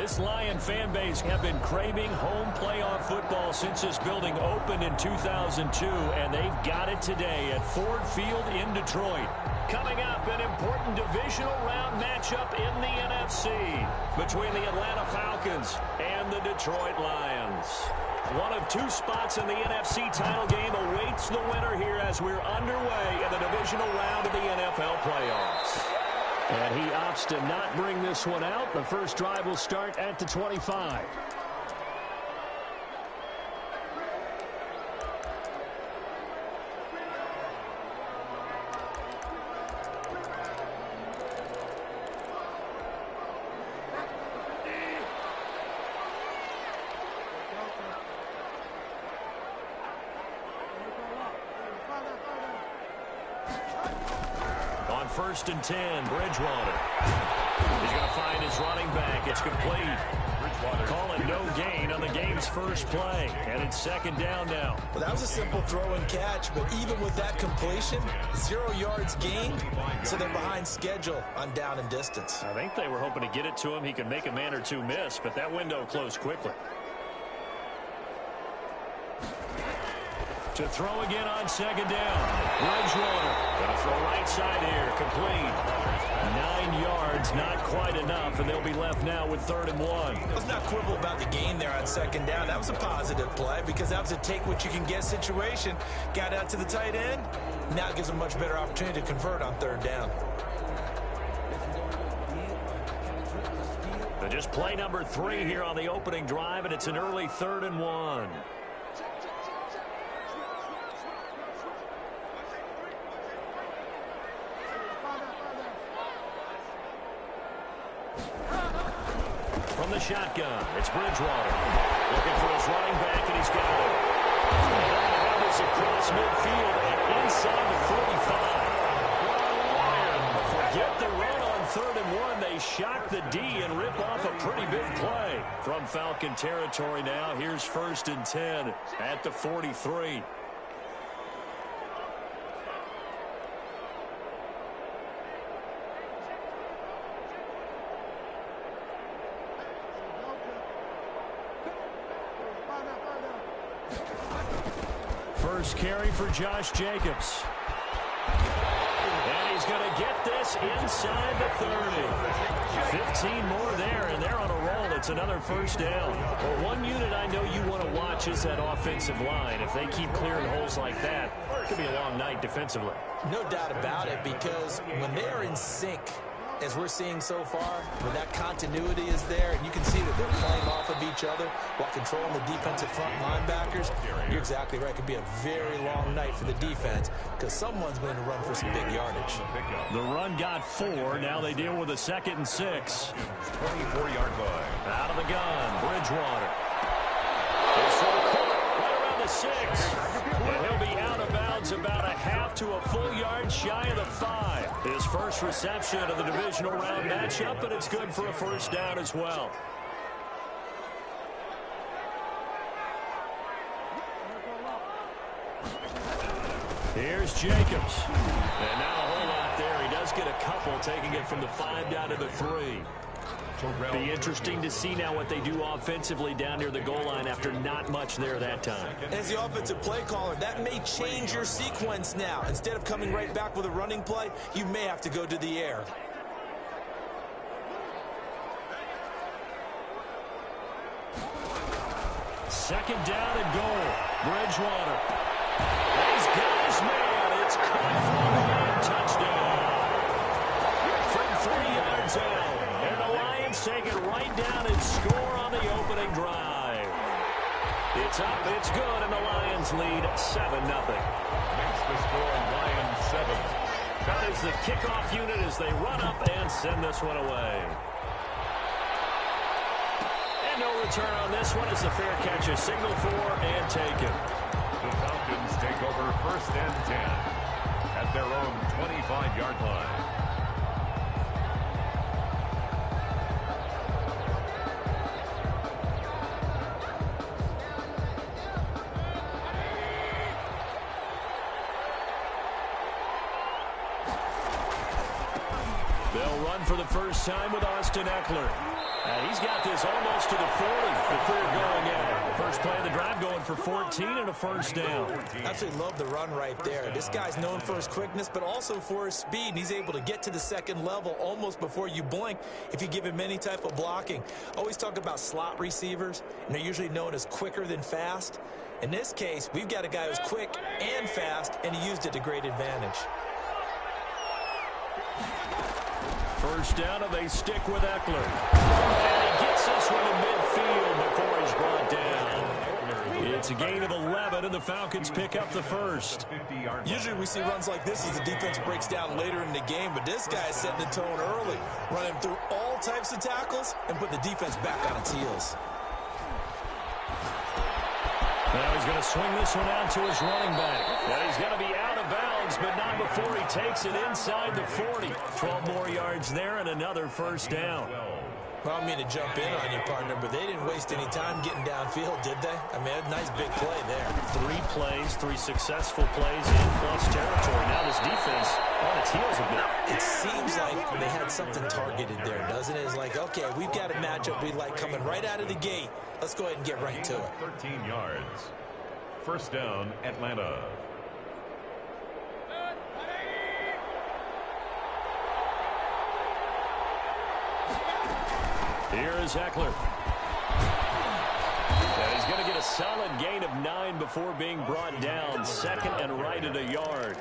This Lion fan base have been craving home playoff football since this building opened in 2002, and they've got it today at Ford Field in Detroit. Coming up, an important divisional round matchup in the NFC between the Atlanta Falcons and the Detroit Lions. One of two spots in the NFC title game awaits the winner here as we're underway in the divisional round of the NFL playoffs. And he opts to not bring this one out. The first drive will start at the 25. First and 10, Bridgewater. He's going to find his running back. It's complete. Bridgewater calling no gain on the game's first play. And it's second down now. Well, that was a simple throw and catch, but even with that completion, 0 yards gained, so they're behind schedule on down and distance. I think they were hoping to get it to him. He could make a man or two miss, but that window closed quickly. To throw again on second down. Bridgewater going to throw right side here. Complete. 9 yards, not quite enough, and they'll be left now with 3rd and 1. Let's not quibble about the gain there on second down. That was a positive play because that was a take-what-you-can-get situation. Got out to the tight end. Now it gives a much better opportunity to convert on 3rd down. So just play number 3 here on the opening drive, and it's an early 3rd and 1. From the shotgun, it's Bridgewater. Looking for his running back, and he's got it. And it's across midfield and inside the 45. Forget the run on 3rd and 1. They shock the D and rip off a pretty big play. From Falcon territory now, here's 1st and 10 at the 43. First carry for Josh Jacobs. And he's going to get this inside the 30. 15 more there, and they're on a roll. It's another first down. Well, one unit I know you want to watch is that offensive line. If they keep clearing holes like that, it could be a long night defensively. No doubt about it, because when they are in sync, as we're seeing so far, when that continuity is there, and you can see that they're playing off of each other while controlling the defensive front linebackers, you're exactly right. It could be a very long night for the defense because someone's going to run for some big yardage. The run got 4. Now they deal with a 2nd and 6. 24-yard line. Out of the gun, Bridgewater. They throw quick right around the 6. And he'll be out of bounds about a half to a full yard shy of the 5. His first reception of the divisional round matchup, but it's good for a first down as well. Here's Jacobs. And now a whole lot there. He does get a couple, taking it from the 5 down to the 3. Be interesting to see now what they do offensively down near the goal line after not much there that time. As the offensive play caller, that may change your sequence now. Instead of coming right back with a running play, you may have to go to the air. Second down and goal. Bridgewater. He's got his man. It's caught for the game. Touchdown. From 3 yards out. And the Lions take it right down and score on the opening drive. It's up, it's good, and the Lions lead 7-0. Makes the score Lions 7. That is the kickoff unit as they run up and send this one away. And no return on this one as the fair catch is signaled for and taken. The Falcons take over 1st and 10 at their own 25-yard line. They'll run for the first time with Austin Eckler. And he's got this almost to the 40 before going out. First play of the drive going for 14 and a first down. Absolutely love the run right there. This guy's known for his quickness, but also for his speed. And he's able to get to the second level almost before you blink if you give him any type of blocking. Always talk about slot receivers, and they're usually known as quicker than fast. In this case, we've got a guy who's quick and fast, and he used it to great advantage. First down, and they stick with Eckler. And he gets this one to midfield before he's brought down. It's a gain of 11, and the Falcons pick up the first. Usually we see runs like this as the defense breaks down later in the game, but this guy is setting the tone early, running through all types of tackles and put the defense back on its heels. Now he's going to swing this one out to his running back. And he's going to be out of bounds, but not before he takes it inside the 40. 12 more yards there and another first down. Well, I don't mean to jump in on you, partner, but they didn't waste any time getting downfield, did they? I mean, a nice big play there. 3 plays, 3 successful plays in plus territory. Now this defense on its heels a bit. It seems like they had something targeted there, doesn't it? It's like, okay, we've got a matchup we like coming right out of the gate. Let's go ahead and get right to it. 13 yards. First down, Atlanta. Here is Eckler. And he's going to get a solid gain of 9 before being brought down. Second and right at a yard.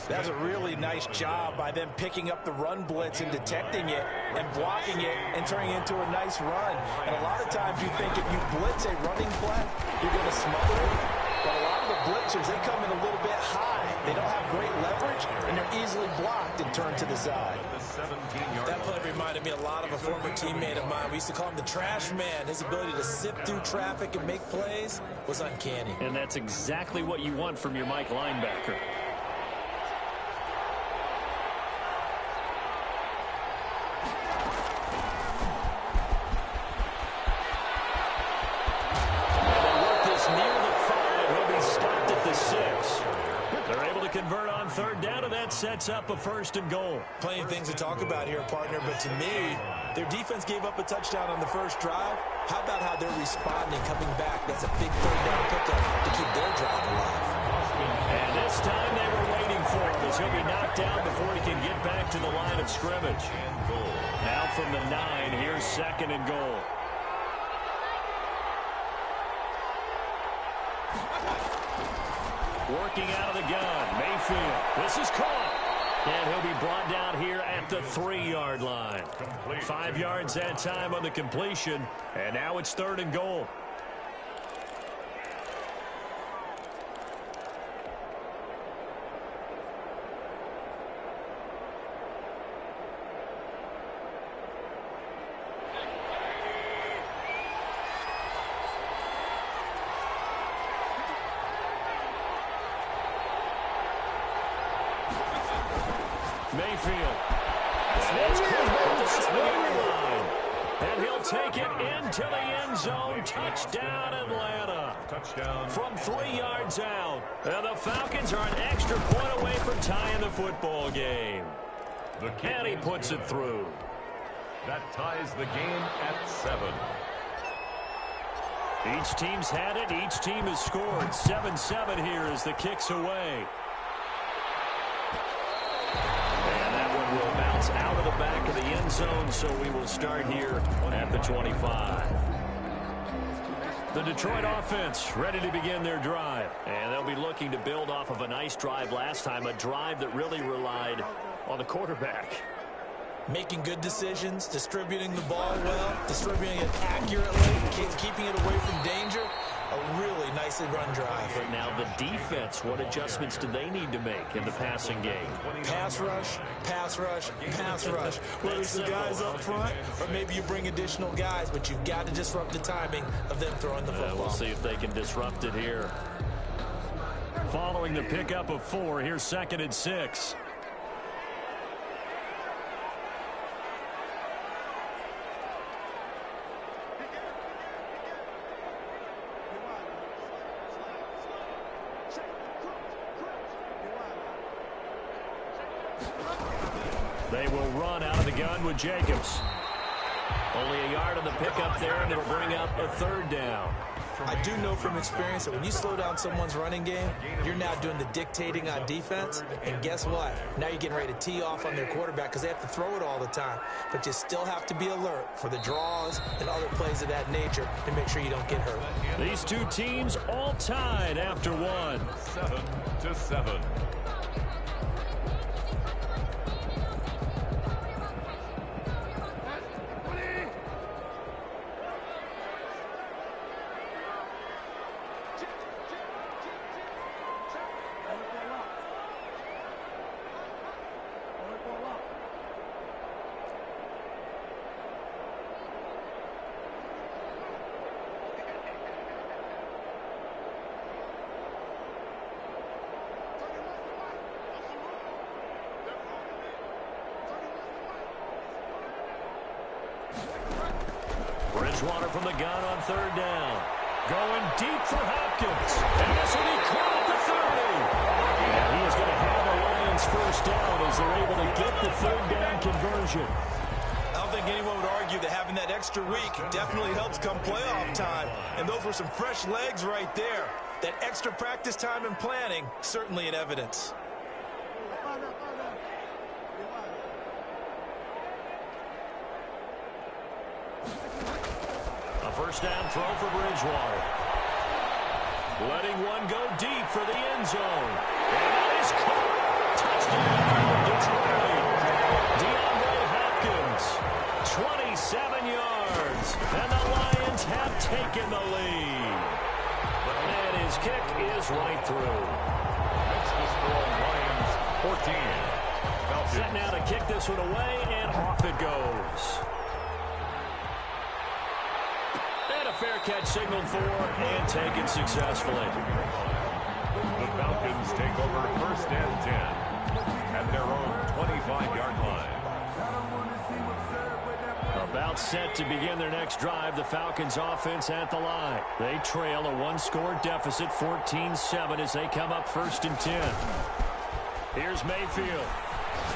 That's a really nice job by them picking up the run blitz and detecting it and blocking it and turning it into a nice run. And a lot of times you think if you blitz a running play, you're going to smother it. But a lot of the blitzers, they come in a little bit high. They don't have great leverage, and they're easily blocked and turned to the side. That play reminded me a lot of a former teammate of mine. We used to call him the trash man. His ability to sift through traffic and make plays was uncanny. And that's exactly what you want from your Mike linebacker. Convert on third down, and that sets up a first and goal. Plenty of things to talk about here, partner, but to me, their defense gave up a touchdown on the first drive. How about how they're responding, coming back? That's a big third down pickup to keep their drive alive. And this time they were waiting for him as he'll be knocked down before he can get back to the line of scrimmage. Now from the 9, here's second and goal. Working out of the gun, Mayfield. This is caught. And he'll be brought down here at the 3-yard line. 5 yards that time on the completion. And now it's third and goal. Mayfield. And he'll take it into the end zone. Touchdown, Atlanta. Touchdown. From 3 yards out. And the Falcons are an extra point away from tying the football game. And he puts it through. That ties the game at 7. Each team's had it. Each team has scored. 7-7 here as the kick's away. Will bounce out of the back of the end zone, so we will start here at the 25. The Detroit offense ready to begin their drive. And they'll be looking to build off of a nice drive last time, a drive that really relied on the quarterback. Making good decisions, distributing the ball well, distributing it accurately, keeping it away from danger. A really nicely run drive. But now the defense, what adjustments do they need to make in the passing game? Pass rush, pass rush, pass rush. Whether it's the guys up front or maybe you bring additional guys, but you've got to disrupt the timing of them throwing the football. We'll see if they can disrupt it here. Following the pickup of 4, here's second and 6. They will run out of the gun with Jacobs. Only a yard on the pickup there, and it'll bring up a third down. I do know from experience that when you slow down someone's running game, you're now doing the dictating on defense. And guess what? Now you're getting ready to tee off on their quarterback because they have to throw it all the time. But you still have to be alert for the draws and other plays of that nature to make sure you don't get hurt. These two teams all tied after one. 7-7. Bridgewater from the gun on third down. Going deep for Hopkins. And this will be caught at the 30. And he is going to have the Lions first down as they're able to get the third down conversion. I don't think anyone would argue that having that extra week definitely helps come playoff time. And those were some fresh legs right there. That extra practice time and planning, certainly in evidence. First down throw for Bridgewater. Letting one go deep for the end zone. And that is caught. Touchdown, Detroit. DeAndre Hopkins, 27 yards. And the Lions have taken the lead. And his kick is right through. That's the score, Lions 14. Falcons. Set now to kick this one away, and off it goes. Fair catch signaled for and taken successfully. The Falcons take over first and 10 at their own 25-yard line. About set to begin their next drive, the Falcons offense at the line. They trail a one-score deficit, 14-7, as they come up first and 10. Here's Mayfield.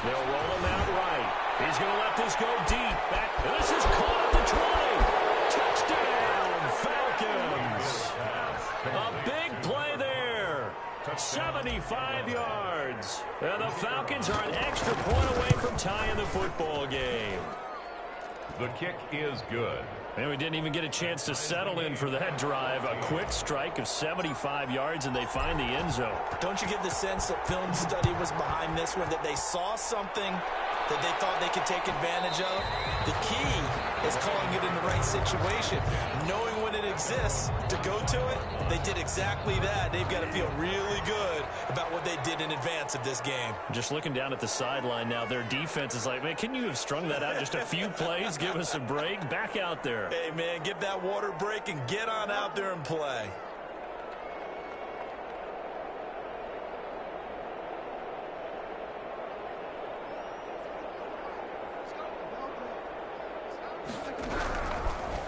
They'll roll him out right. He's going to let this go deep. Back. This is caught at the 20. Touchdown, Falcons. A big play there. 75 yards. And the Falcons are an extra point away from tying the football game. The kick is good. And we didn't even get a chance to settle in for that drive. A quick strike of 75 yards, and they find the end zone. Don't you get the sense that film study was behind this one, that they saw something that they thought they could take advantage of? The key is calling it in the right situation, knowing when it exists to go to it. They did exactly that. They've got to feel really good about what they did in advance of this game. Just looking down at the sideline now, their defense is like, man, can you have strung that out just a few plays? Give us a break. Back out there. Hey, man, give that water break and get on out there and play.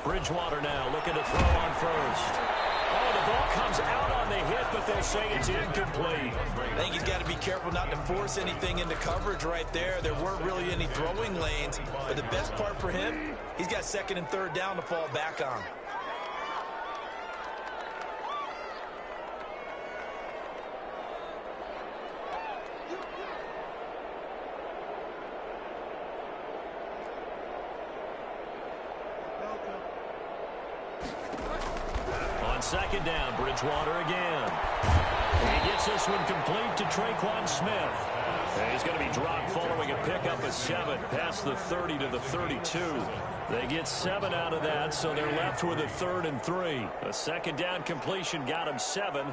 Bridgewater now looking to throw on first. Oh, the ball comes out on the hit, but they'll say it's incomplete. I think he's got to be careful not to force anything into coverage right there. There weren't really any throwing lanes, but the best part for him, he's got second and third down to fall back on. Second down, Bridgewater again. He gets this one complete to Traquan Smith. And he's going to be dropped following a pickup of 7 past the 30 to the 32. They get 7 out of that, so they're left with a 3rd and 3. A second down completion got him 7.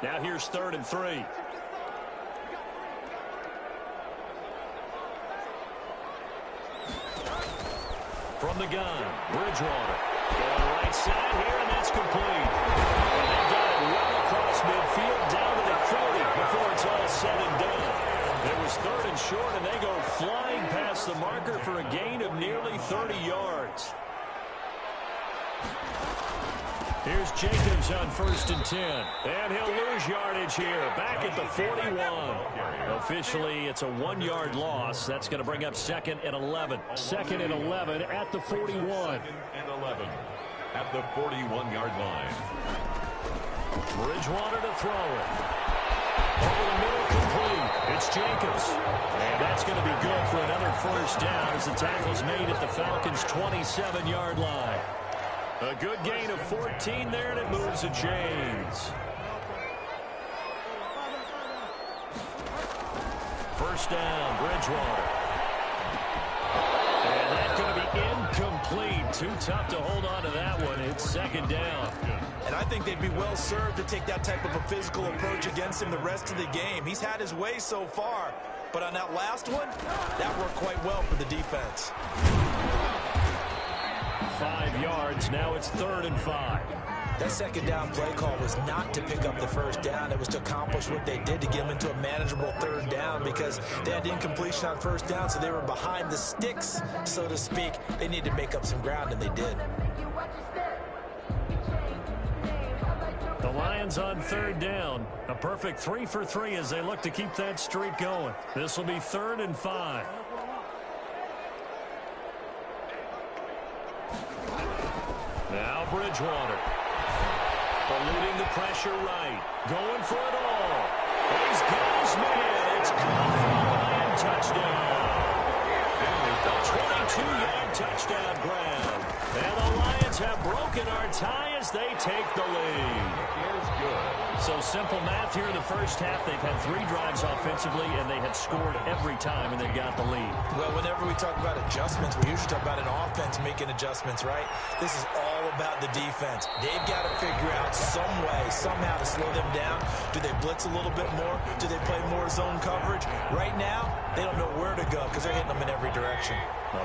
Now here's 3rd and 3. From the gun, Bridgewater. Going right side here, and that's complete. And they got it well across midfield down to the 40 before it's all said and done. It was 3rd and short, and they go flying past the marker for a gain of nearly 30 yards. Here's Jacobs on 1st and 10. And he'll lose yardage here. Back at the 41. Officially, it's a 1-yard loss. That's going to bring up 2nd and 11. 2nd and 11 at the 41. 2nd and 11 at the 41-yard line. Bridgewater to throw it. Over the middle, complete. It's Jacobs. And that's going to be good for another 1st down as the tackle's made at the Falcons' 27-yard line. A good gain of 14 there, and it moves the chains. 1st down, Bridgewater. And that's going to be incomplete. Too tough to hold on to that one. It's 2nd down. And I think they'd be well served to take that type of a physical approach against him the rest of the game. He's had his way so far, but on that last one, that worked quite well for the defense. 5 yards. Now it's 3rd and 5. That 2nd down play call was not to pick up the 1st down. It was to accomplish what they did to get them into a manageable 3rd down because they had incompletion on 1st down, so they were behind the sticks, so to speak. They needed to make up some ground, and they did. The Lions on 3rd down. A perfect 3 for 3 as they look to keep that streak going. This will be 3rd and 5. Now Bridgewater. Eluding the pressure right. Going for it all. He's got his man. It's caught for a Lion touchdown. A 22-yard touchdown grab. And the Lions have broken our tie as they take the lead. So simple math here in the 1st half. They've had 3 drives offensively, and they have scored every time, and they've got the lead. Well, whenever we talk about adjustments, we usually talk about an offense making adjustments, right? This is all about the defense. They've got to figure out some way, somehow to slow them down. Do they blitz a little bit more? Do they play more zone coverage? Right now, they don't know where to go because they're hitting them in every direction.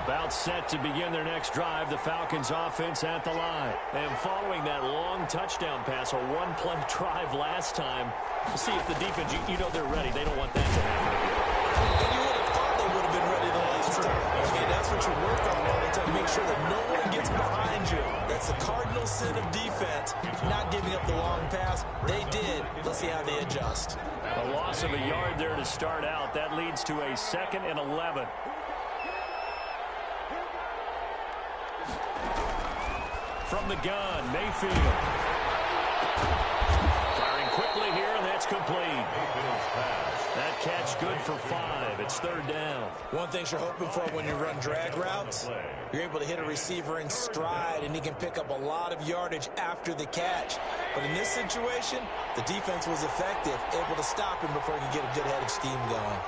About set to begin their next drive, the Falcons offense at the line. And following that long touchdown pass, a 1-play drive last time, see if the defense, you know they're ready. They don't want that to happen again. And you would have thought they would have been ready the last time. Okay, that's what you work on all the time. Make sure that no one gets behind you. That's the cardinal sin of defense, not giving up the long pass. They did. Let's see how they adjust. A loss of a yard there to start out. That leads to a 2nd and 11. From the gun, Mayfield. Firing quickly here, and that's complete. That catch good for 5. It's 3rd down. One thing you're hoping for when you run drag routes, you're able to hit a receiver in stride, and he can pick up a lot of yardage after the catch. But in this situation, the defense was effective, able to stop him before he could get a good head of steam going.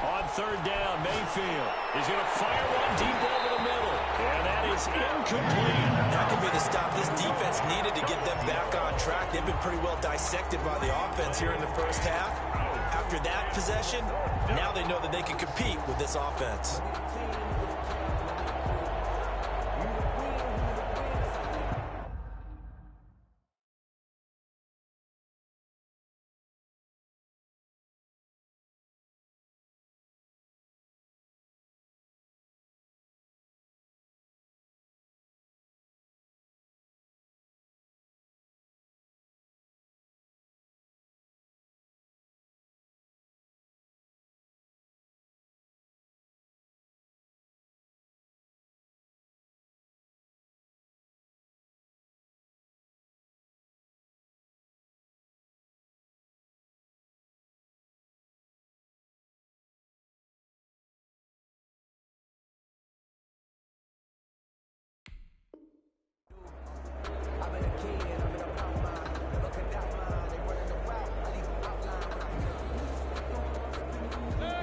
On 3rd down, Mayfield is going to fire one deep over the middle. And that is incomplete. That could be the stop this defense needed to get them back on track. They've been pretty well dissected by the offense here in the 1st half. After that possession, now they know that they can compete with this offense.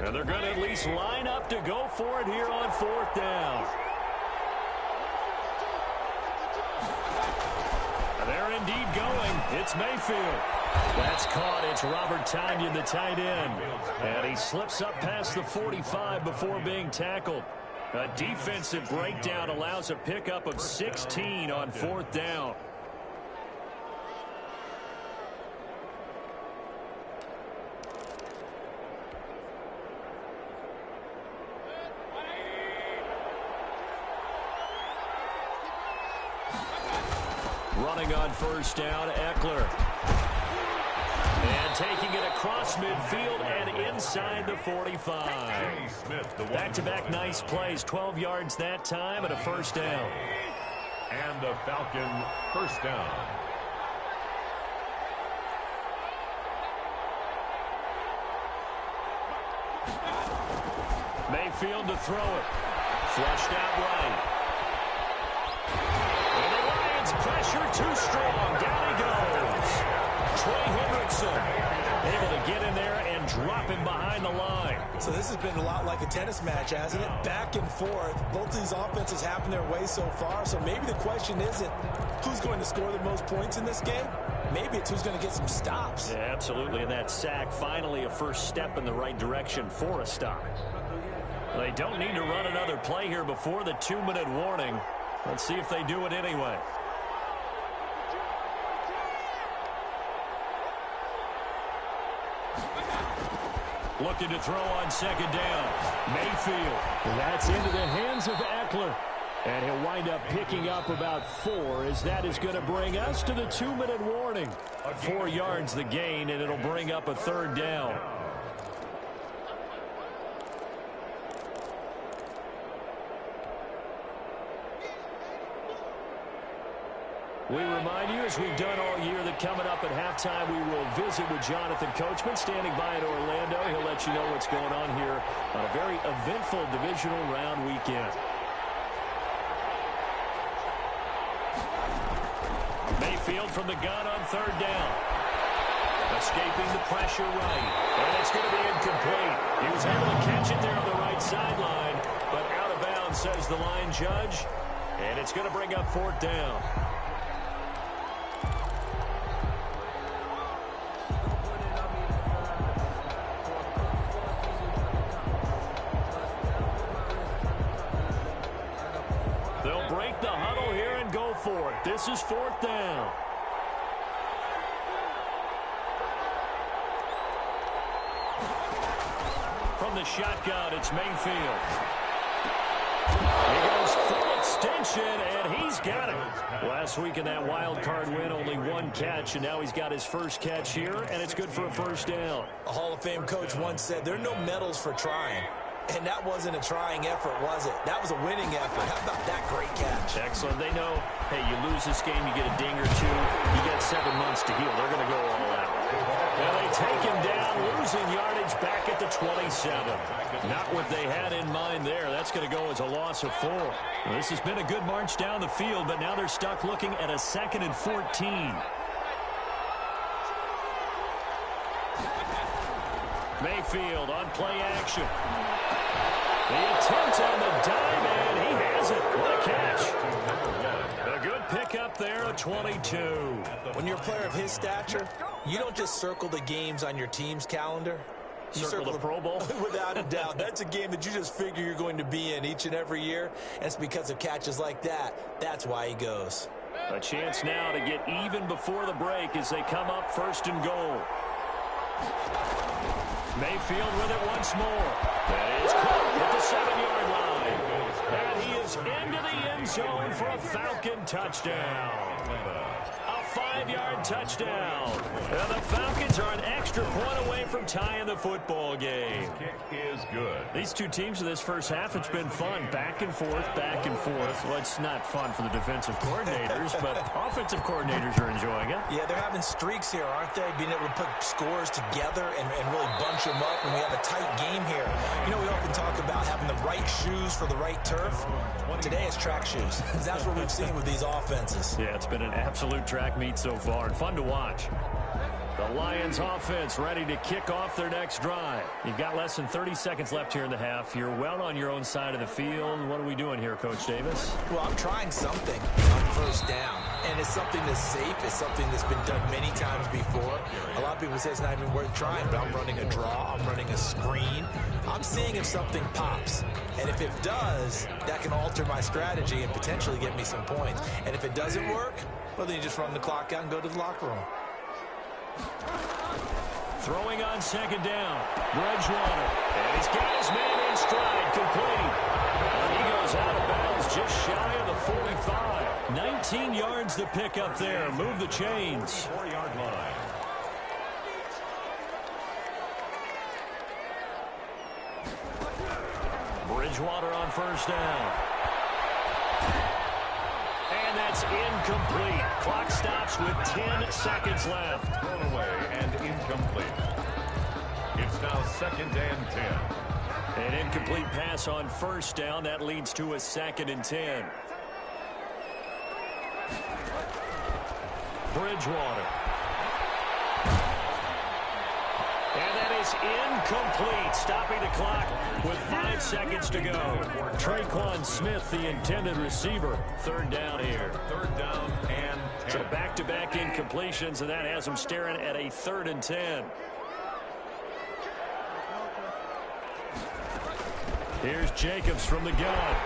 And they're going to at least line up to go for it here on 4th down. And they're indeed going. It's Mayfield. That's caught. It's Robert Tonyan, the tight end. And he slips up past the 45 before being tackled. A defensive breakdown allows a pickup of 16 on 4th down. Running on first down, Eckler. And taking it across midfield and inside the 45. Back-to-back nice plays. 12 yards that time and a first down. And a Falcon first down. Mayfield to throw it. Flushed out right. And the Lions pressure too strong. Down he goes. Trey Hendrickson able to get in there and drop him behind the line. So this has been a lot like a tennis match, hasn't it? Back and forth. Both of these offenses happen their way so far. So maybe the question isn't who's going to score the most points in this game. Maybe it's who's going to get some stops. Yeah, absolutely. And that sack, finally a first step in the right direction for a stop. They don't need to run another play here before the 2-minute warning. Let's see if they do it anyway. Looking to throw on second down. Mayfield. That's into the hands of Eckler. And he'll wind up picking up about 4 as that is going to bring us to the 2-minute warning. 4 yards the gain, and it'll bring up a third down. We remind you, as we've done all year, that coming up at halftime, we will visit with Jonathan Coachman, standing by in Orlando. He'll let you know what's going on here on a very eventful divisional round weekend. Mayfield from the gun on third down. Escaping the pressure right. And it's going to be incomplete. He was able to catch it there on the right sideline, but out of bounds, says the line judge. And it's going to bring up fourth down. They'll break the huddle here and go for it. This is fourth down. From the shotgun, it's Mayfield. He goes full extension, and he's got it. Last week in that wild card win, only 1 catch, and now he's got his first catch here, and it's good for a first down. A Hall of Fame coach once said, there are no medals for trying. And that wasn't a trying effort, was it? That was a winning effort. How about that great catch? Excellent. They know, hey, you lose this game, you get a ding or 2. You got 7 months to heal. They're going to go all out. And they take him down, losing yardage back at the 27. Not what they had in mind there. That's going to go as a loss of 4. Well, this has been a good march down the field, but now they're stuck looking at a 2nd and 14. Mayfield on play action. The attempt on the dime, and he has it. What a catch. A good pickup there, a 22. When you're a player of his stature, you don't just circle the games on your team's calendar. You circle the Pro Bowl? Without a doubt. That's a game that you just figure you're going to be in each and every year. And it's because of catches like that. That's why he goes. A chance now to get even before the break as they come up 1st and goal. Mayfield with it once more. That is caught at the 7-yard line. And he is into the end zone for a Falcon touchdown. A 5-yard touchdown. And the Falcons are an extra point away from tying the football game. Kick is good. These two teams in this first half, it's been fun. Back and forth, back and forth. Well, it's not fun for the defensive coordinators, but offensive coordinators are enjoying it. Yeah, they're having streaks here, aren't they? Being able to put scores together and really bunch them up, and we have a tight game here. You know, we often talk about having the right shoes for the right turf. Today it's track shoes. That's what we've seen with these offenses. Yeah, it's been an absolute track meet so far, and fun to watch. The Lions offense ready to kick off their next drive. You've got less than 30 seconds left here in the half. You're well on your own side of the field. What are we doing here, Coach Davis? Well, I'm trying something on first down. And it's something that's safe. It's something that's been done many times before. A lot of people say it's not even worth trying, but I'm running a draw. I'm running a screen. I'm seeing if something pops. And if it does, that can alter my strategy and potentially get me some points. And if it doesn't work, well, then you just run the clock out and go to the locker room. Throwing on second down. Bridgewater. And he's got his man in stride, complete. And he goes out of bounds just shy of the 45. 19 yards to pick up there. Move the chains. 4-yard line. Bridgewater on first down. And that's incomplete. Clock stops with 10 seconds left. Thrown away and incomplete. It's now 2nd and 10. An incomplete pass on first down. That leads to a 2nd and 10. Bridgewater. And that is incomplete. Stopping the clock with 5 seconds to go. Traquan Smith, the intended receiver. 3rd down here. 3rd down and 10. So back-to-back incompletions, and that has him staring at a 3rd and 10. Here's Jacobs from the gun.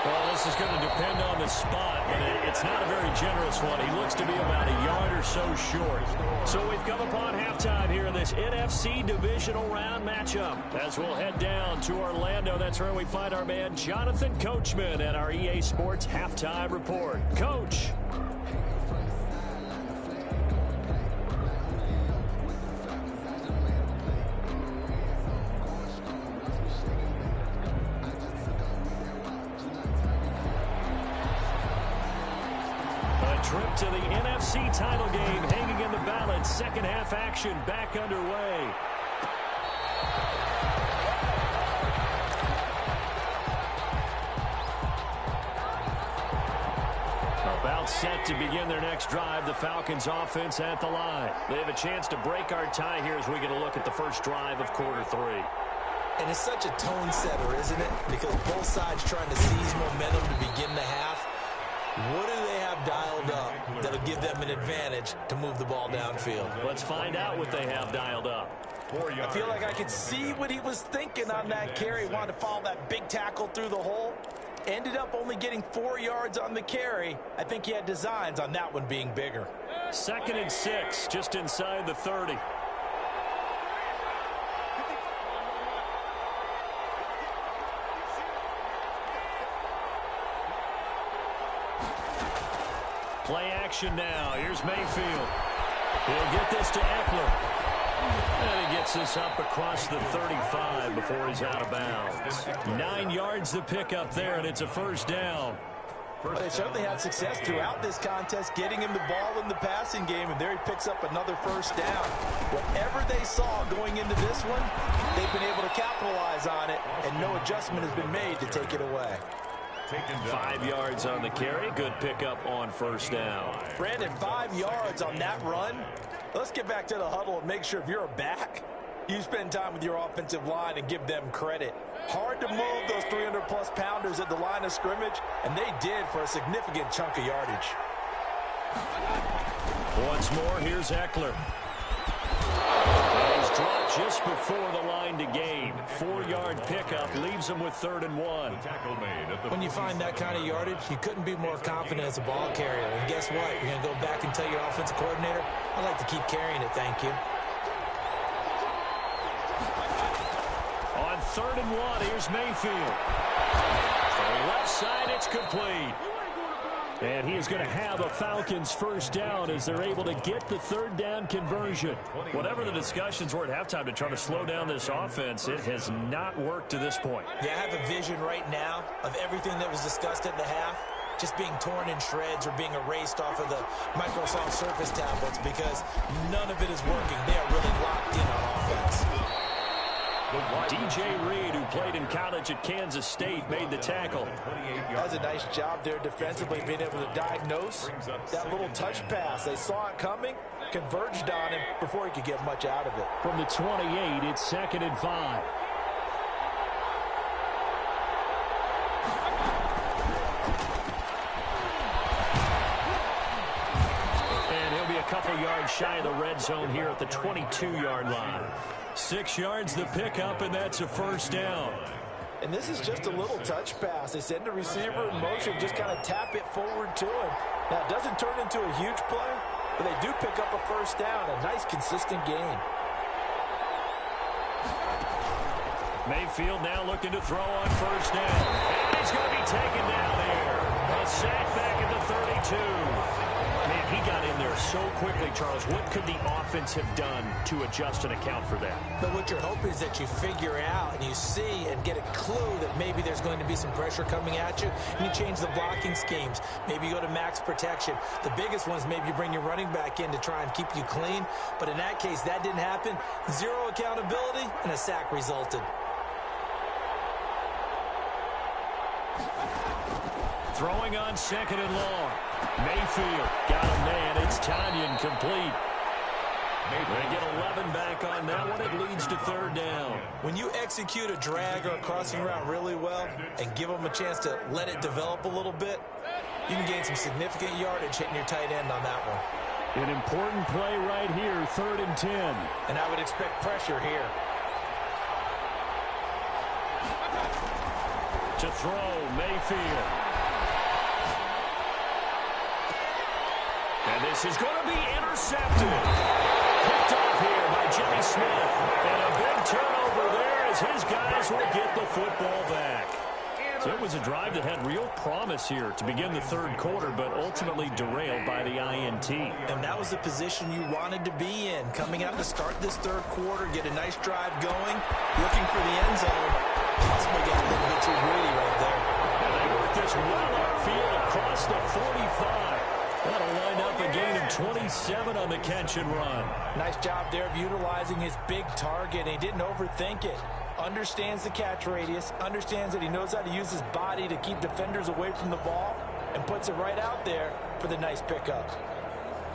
Well, this is going to depend on the spot, but it's not a very generous one. He looks to be about a yard or so short. So we've come upon halftime here in this NFC divisional round matchup. As we'll head down to Orlando, that's where we find our man Jonathan Coachman at our EA Sports Halftime Report. Coach. Trip to the NFC title game hanging in the balance. Second half action back underway. About set to begin their next drive. The Falcons offense at the line. They have a chance to break our tie here as we get a look at the first drive of quarter 3. And it's such a tone setter, isn't it? Because both sides trying to seize momentum to begin the half. What do they have dialed up that'll give them an advantage to move the ball downfield? Let's find out what they have dialed up. I feel like I could see what he was thinking on that carry. Wanted to follow that big tackle through the hole. Ended up only getting 4 yards on the carry. I think he had designs on that one being bigger. 2nd and 6, just inside the 30. Play action now. Here's Mayfield. He'll get this to Eckler. And he gets this up across the 35 before he's out of bounds. 9 yards to pick up there, and it's a first down. Well, they certainly had success throughout this contest, getting him the ball in the passing game, and there he picks up another first down. Whatever they saw going into this one, they've been able to capitalize on it, and no adjustment has been made to take it away. 5 yards on the carry. Good pickup on first down. Brandon, 5 yards on that run. Let's get back to the huddle and make sure if you're a back, you spend time with your offensive line and give them credit. Hard to move those 300-plus pounders at the line of scrimmage, and they did for a significant chunk of yardage. Once more, here's Eckler. He's dropped just before the line to gain. 4-yard pickup leaves him with 3rd and 1. When you find that kind of yardage, you couldn't be more confident as a ball carrier. And guess what? You're going to go back and tell your offensive coordinator, I'd like to keep carrying it, thank you. On 3rd and 1, here's Mayfield. For the left side, it's complete. And he is going to have a Falcons first down as they're able to get the 3rd down conversion. Whatever the discussions were at halftime to try to slow down this offense, it has not worked to this point. Yeah, I have a vision right now of everything that was discussed at the half just being torn in shreds or being erased off of the Microsoft Surface tablets because none of it is working. They are really locked in on offense. DJ Reed, who played in college at Kansas State, made the tackle. That was a nice job there defensively, being able to diagnose that little touch pass. They saw it coming, converged on him before he could get much out of it. From the 28, it's 2nd and 5. And he'll be a couple yards shy of the red zone here at the 22-yard line. 6 yards the pickup, and that's a first down. And this is just a little touch pass. They send the receiver in motion, just kind of tap it forward to him. Now, it doesn't turn into a huge play, but they do pick up a first down, a nice, consistent gain. Mayfield now looking to throw on first down. And he's going to be taken down here. A sack back at the 32. Man, he got in there so quickly, Charles. What could the offense have done to adjust and account for that? But what you're hoping is that you figure out and you see and get a clue that maybe there's going to be some pressure coming at you, and you change the blocking schemes. Maybe you go to max protection. The biggest one is maybe you bring your running back in to try and keep you clean. But in that case, that didn't happen. Zero accountability, and a sack resulted. Throwing on second and long. Mayfield got a man. It's Tanyan complete. They get 11 back on that one. It leads to third down. When you execute a drag or a crossing route really well and give them a chance to let it develop a little bit, you can gain some significant yardage hitting your tight end on that one. An important play right here, 3rd and 10. And I would expect pressure here. To throw, Mayfield. And this is going to be intercepted. Picked off here by Jimmy Smith. And a big turnover there as his guys will get the football back. So it was a drive that had real promise here to begin the third quarter, but ultimately derailed by the INT. And that was the position you wanted to be in. Coming out to start this third quarter, get a nice drive going, looking for the end zone. Possibly got a little bit too greedy right there. And they work this well upfield across the 45. That'll line up a gain of 27 on the catch and run. Nice job there of utilizing his big target. He didn't overthink it. Understands the catch radius, understands that he knows how to use his body to keep defenders away from the ball, and puts it right out there for the nice pickup.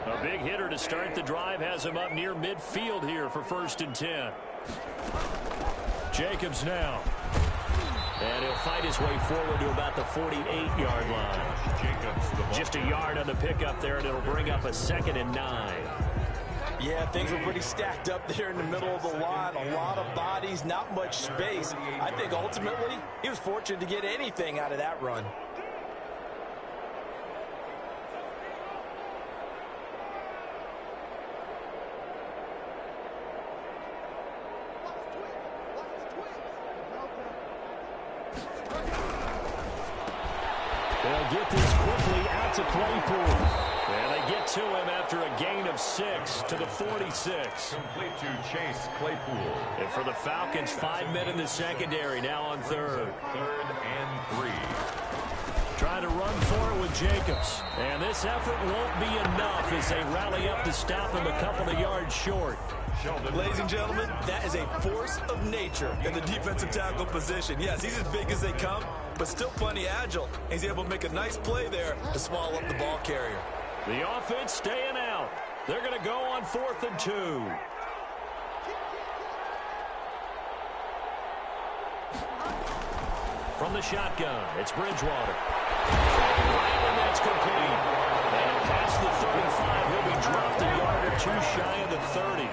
A big hitter to start the drive has him up near midfield here for 1st and 10. Jacobs now. And he'll fight his way forward to about the 48-yard line. Just a yard on the pickup there, and it'll bring up a 2nd and 9. Yeah, things were pretty stacked up there in the middle of the line. A lot of bodies, not much space. I think ultimately he was fortunate to get anything out of that run. They'll get this quickly out to Claypool. And they get to him after a gain of 6 to the 46. Complete to Chase Claypool. And for the Falcons, 5 men in the secondary now on 3rd. 3rd and 3. Trying to run for it with Jacobs. And this effort won't be enough as they rally up to stop him a couple of yards short. Ladies and gentlemen, that is a force of nature in the defensive tackle position. Yes, he's as big as they come, but still plenty agile. He's able to make a nice play there to swallow up the ball carrier. The offense staying out. They're going to go on 4th and 2. From the shotgun, it's Bridgewater. And that's complete. And past the 35, he'll be dropped a yard or 2 shy of the 30.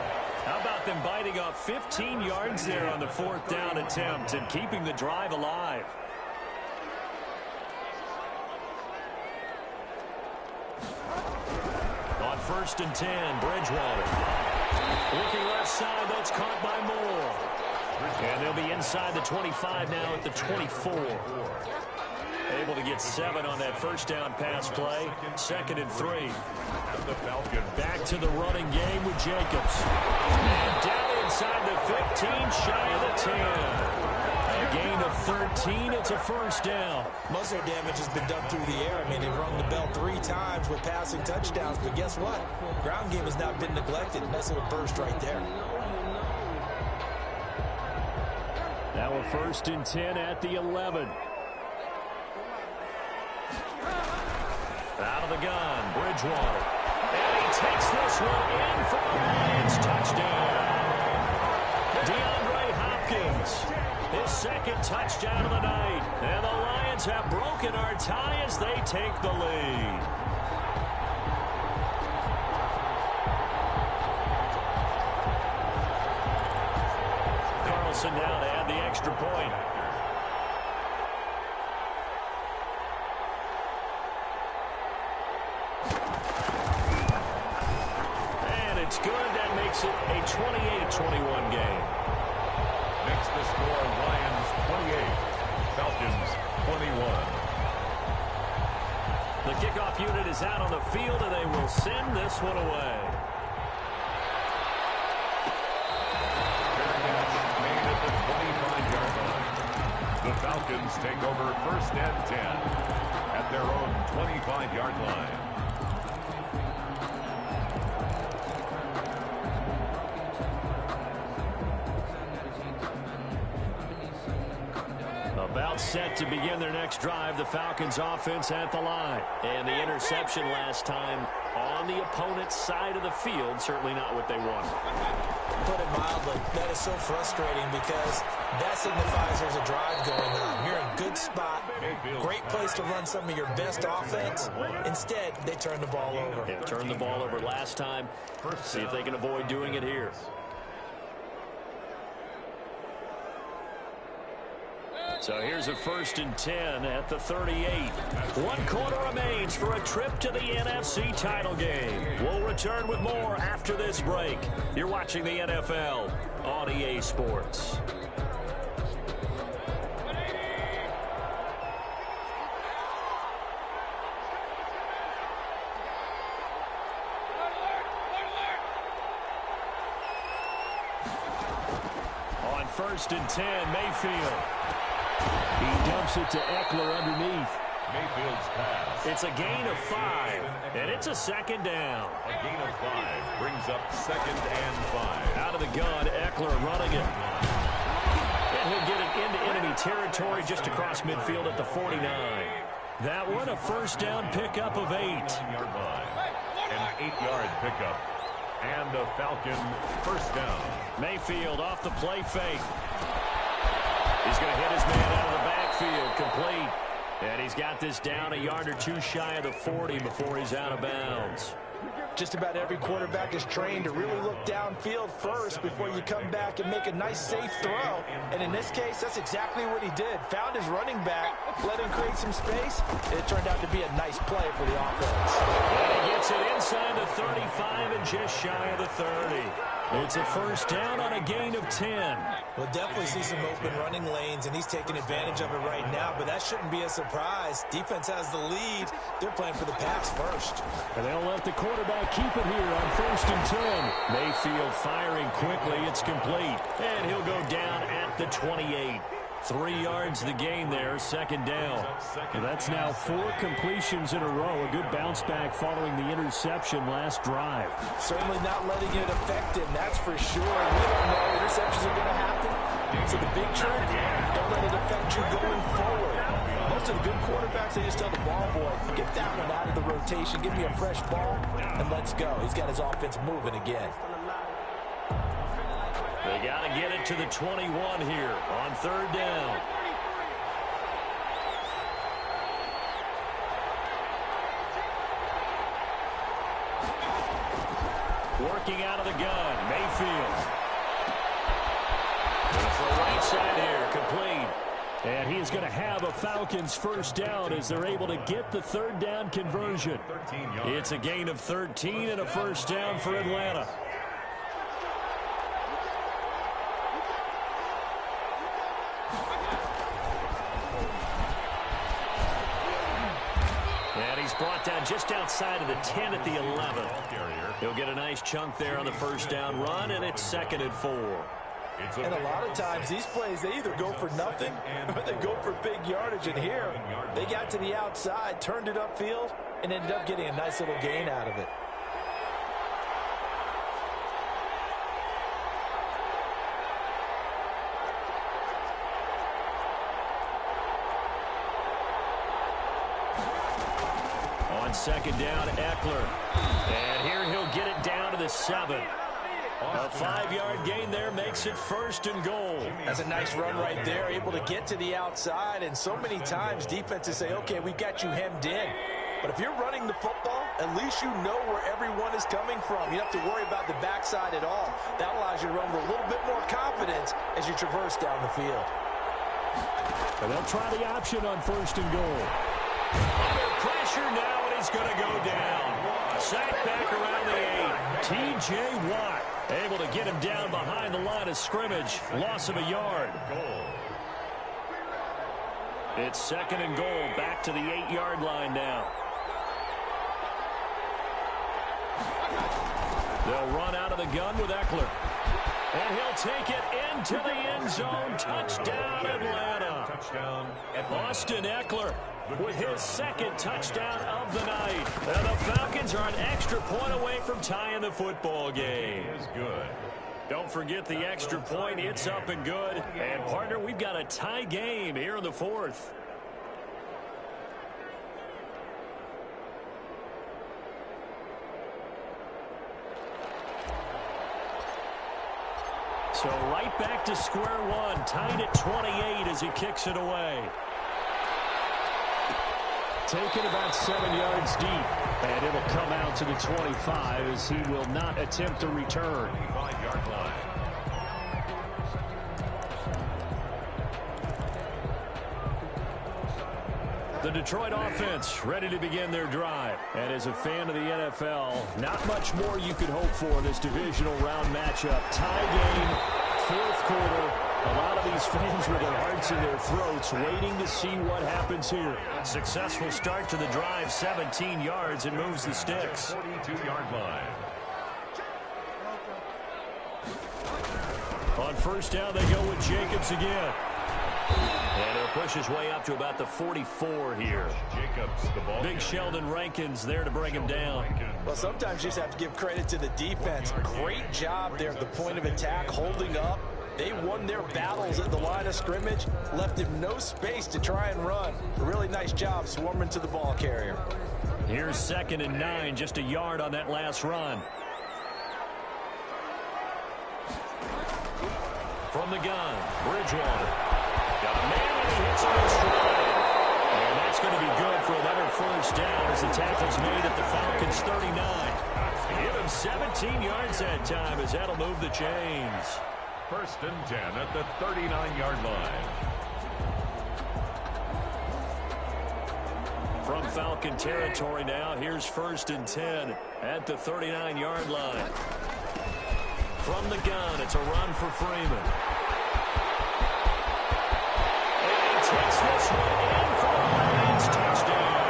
How about them biting off 15 yards there on the 4th down attempt and keeping the drive alive? On 1st and 10, Bridgewater. Looking left side, that's caught by Moore. And they'll be inside the 25 now at the 24. Able to get 7 on that first down pass play. 2nd and 3. Back to the running game with Jacobs. And down inside the 15, shy of the 10. A gain of 13. It's a first down. Most of their damage has been done through the air. I mean, they've rung the bell 3 times with passing touchdowns. But guess what? Ground game has not been neglected. Nice little burst right there. Now a 1st and 10 at the 11. Out of the gun, Bridgewater. And he takes this one in for the Lions. Touchdown. DeAndre Hopkins. His 2nd touchdown of the night. And the Lions have broken our tie as they take the lead. Carlson now to add the extra point. And it's good. That makes it a 28-21 game. Next the score, Lions 28, Falcons 21. The kickoff unit is out on the field, and they will send this one away. Made at the 25-yard line. The Falcons take over 1st and 10 at their own 25-yard line. About set to begin their next drive, the Falcons offense at the line. And the interception last time on the opponent's side of the field, certainly not what they want. Put it mildly, that is so frustrating because that signifies there's a drive going on. You're in a good spot, great place to run some of your best offense. Instead, they turn the ball over. They turned the ball over last time. See if they can avoid doing it here. So here's a 1st and 10 at the 38. 1 quarter remains for a trip to the NFC title game. We'll return with more after this break. You're watching the NFL on EA Sports. On 1st and 10, Mayfield. He dumps it to Eckler underneath. Mayfield's pass. It's a gain of 5, and it's a 2nd down. A gain of 5 brings up 2nd and 5. Out of the gun, Eckler running it. And he'll get it into enemy territory just across midfield at the 49. That one, a 1st down pickup of 8. 9-yard line. An 8-yard pickup. And a Falcon 1st down. Mayfield off the play fake. He's going to hit his man out of the backfield, complete. And he's got this down a yard or 2 shy of the 40 before he's out of bounds. Just about every quarterback is trained to really look downfield first before you come back and make a nice, safe throw. And in this case, that's exactly what he did. Found his running back, let him create some space. It turned out to be a nice play for the offense. And he gets it inside the 35 and just shy of the 30. It's a 1st down on a gain of 10. We'll definitely see some open running lanes, and he's taking advantage of it right now, but that shouldn't be a surprise. Defense has the lead. They're playing for the pass first. And they'll let the quarterback keep it here on 1st and 10. Mayfield firing quickly. It's complete. And he'll go down at the 28. 3 yards the gain there, 2nd down. That's now 4 completions in a row. A good bounce back following the interception last drive. Certainly not letting it affect him, that's for sure. We don't know interceptions are going to happen. So the big trick, don't let it affect you going forward. Most of the good quarterbacks, they just tell the ball boy, get that one out of the rotation, give me a fresh ball, and let's go. He's got his offense moving again. They got to get it to the 21 here on 3rd down. Working out of the gun, Mayfield. It's the right side here, complete. And he's going to have a Falcons 1st down as they're able to get the 3rd down conversion. It's a gain of 13 and a 1st down for Atlanta. And he's brought down just outside of the 10 at the 11. He'll get a nice chunk there on the 1st down run, and it's 2nd and 4. And a lot of times, these plays, they either go for nothing or they go for big yardage. And here, they got to the outside, turned it upfield, and ended up getting a nice little gain out of it. On 2nd down, Eckler. And here he'll get it down to the 7. A 5-yard gain there makes it 1st and goal. That's a nice run right there, able to get to the outside. And so many times defenses say, okay, we've got you hemmed in. But if you're running the football, at least you know where everyone is coming from. You don't have to worry about the backside at all. That allows you to run with a little bit more confidence as you traverse down the field. And they'll try the option on 1st and goal. Under pressure now, and he's going to go down. Sacked back around the 8. T.J. Watt. Able to get him down behind the line of scrimmage. Loss of a yard. It's 2nd and goal, back to the 8-yard line now. They'll run out of the gun with Eckler. And he'll take it into the end zone. Touchdown, Atlanta. Touchdown, Austin Eckler with his 2nd touchdown of the night. And the Falcons are an extra point away from tying the football game. is good. Don't forget the extra point. It's up and good. And, partner, we've got a tie game here in the 4th. So right back to square one, tied at 28 as he kicks it away. Taken about 7 yards deep, and it'll come out to the 25 as he will not attempt a return. 25-yard line. The Detroit offense ready to begin their drive. And as a fan of the NFL, not much more you could hope for in this divisional round matchup. Tie game, 4th quarter. A lot of these fans with their hearts in their throats waiting to see what happens here. Successful start to the drive, 17 yards, and moves the sticks. 42-yard line. On 1st down, they go with Jacobs again. And he'll push his way up to about the 44 here. Jacobs, the ball. Big Sheldon Rankins there to bring him down. Well, sometimes you just have to give credit to the defense. Great job there at the point of attack, holding up. They won their battles at the line of scrimmage, left him no space to try and run. A really nice job swarming to the ball carrier. Here's 2nd and 9, just a yard on that last run. From the gun, Bridgewater. Got a man and he hits it in stride. And that's going to be good for another 1st down as the tackle's made at the Falcons' 39. Give him 17 yards that time as that'll move the chains. 1st and 10 at the 39-yard line. From Falcon territory now, here's 1st and 10 at the 39-yard line. From the gun, it's a run for Freeman. And he takes this one in for the Lions touchdown.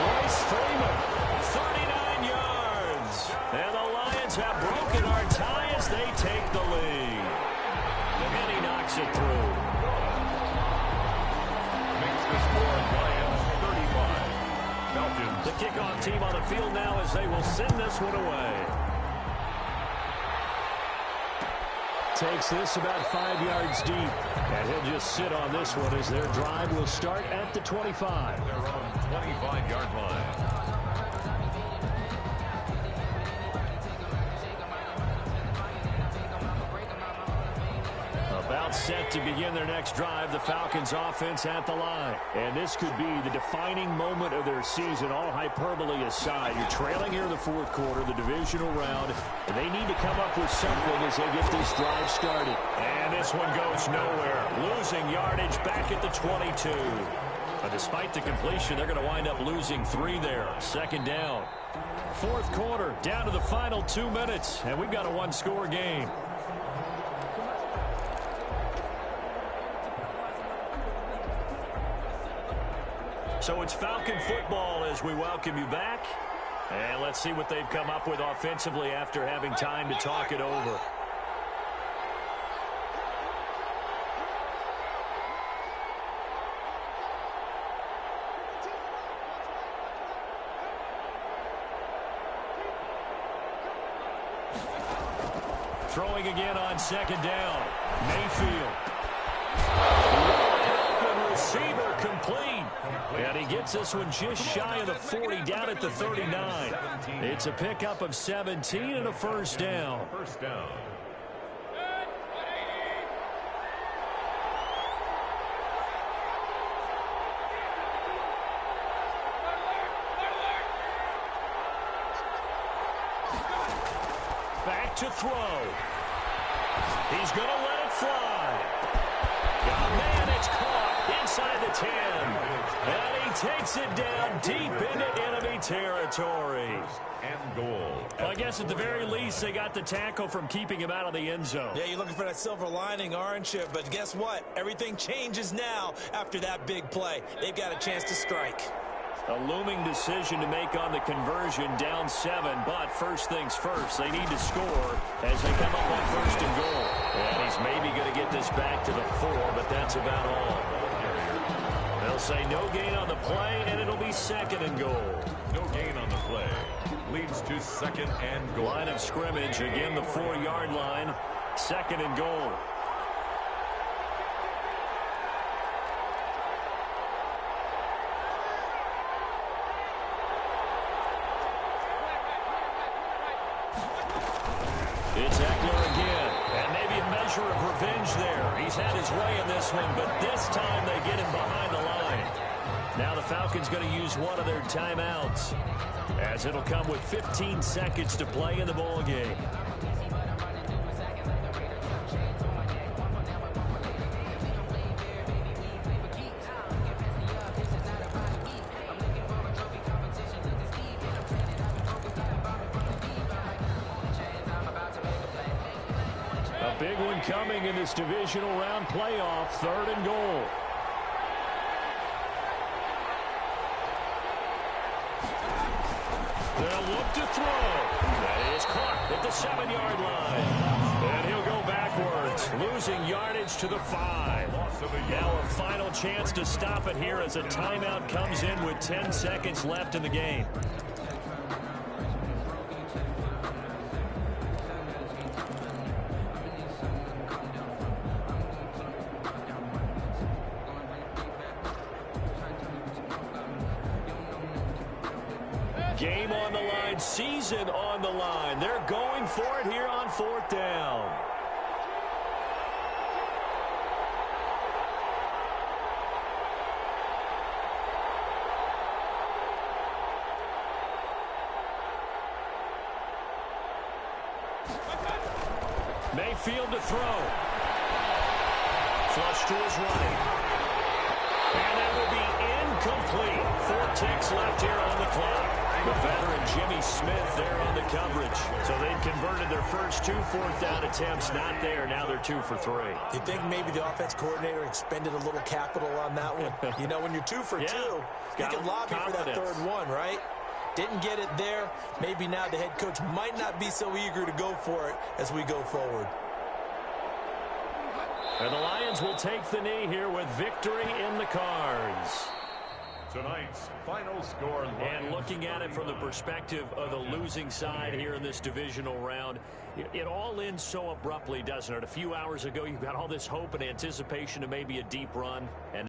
Royce Freeman, 39 yards. And the Lions have broken our tie as they take the lead. And he knocks it through. Makes the score Lions 35. Falcons. The kickoff team on the field now as they will send this one away. Takes this about 5 yards deep. And he'll just sit on this one as their drive will start at the 25. Their own 25-yard line. About set to begin their next drive, the Falcons offense at the line. And this could be the defining moment of their season, all hyperbole aside. You're trailing here in the 4th quarter, the divisional round, and they need to come up with something as they get this drive started. And this one goes nowhere. Losing yardage back at the 22. But despite the completion, they're going to wind up losing 3 there. 2nd down. 4th quarter, down to the final 2 minutes, and we've got a 1-score game. So it's Falcon football as we welcome you back. And let's see what they've come up with offensively after having time to talk it over. Throwing again on 2nd down. Mayfield. Open receiver complete. And he gets this one just shy of the 40, down at the 39. It's a pickup of 17 and a 1st down. 1st down. Back to throw. He's going to let it fly. Oh, man, it's caught. inside the 10. And he takes it down deep into enemy territory. And goal. Well, I guess at the very least, they got the tackle from keeping him out of the end zone. Yeah, you're looking for that silver lining, aren't you? But guess what? Everything changes now after that big play. They've got a chance to strike. A looming decision to make on the conversion, down 7. But first things first, they need to score as they come up on first and goal. And he's maybe going to get this back to the 4, but that's about all. They'll say no gain on the play, and it'll be second and goal. No gain on the play. Leads to second and goal. Line of scrimmage, again the 4-yard line. Second and goal. It's Eckler again, and maybe a measure of revenge there. He's had his way in this one, but this time they get him behind the line. Now the Falcons going to use one of their timeouts, as it'll come with 15 seconds to play in the ball game. A big one coming in this divisional round playoff, third and goal. They'll look to throw. That is caught at the 7-yard line. And he'll go backwards, losing yardage to the 5. Now a final chance to stop it here as a timeout comes in with 10 seconds left in the game. Game on the line, season on the line. They're going for it here on 4th down. Mayfield to throw. Flush to his right. And that will be incomplete. 4 ticks left here on the clock. The veteran Jimmy Smith there on the coverage. So they've converted their first 2 4th down attempts. Not there. Now they're 2 for 3. You think maybe the offense coordinator expended a little capital on that one? You know, when you're 2 for 2, you can lobby for that third one, right? Didn't get it there. Maybe now the head coach might not be so eager to go for it as we go forward. And the Lions will take the knee here with victory in the cards. Tonight's final score. And looking at it from the perspective of the losing side here in this divisional round, it all ends so abruptly, doesn't it? A few hours ago, you've got all this hope and anticipation of maybe a deep run, and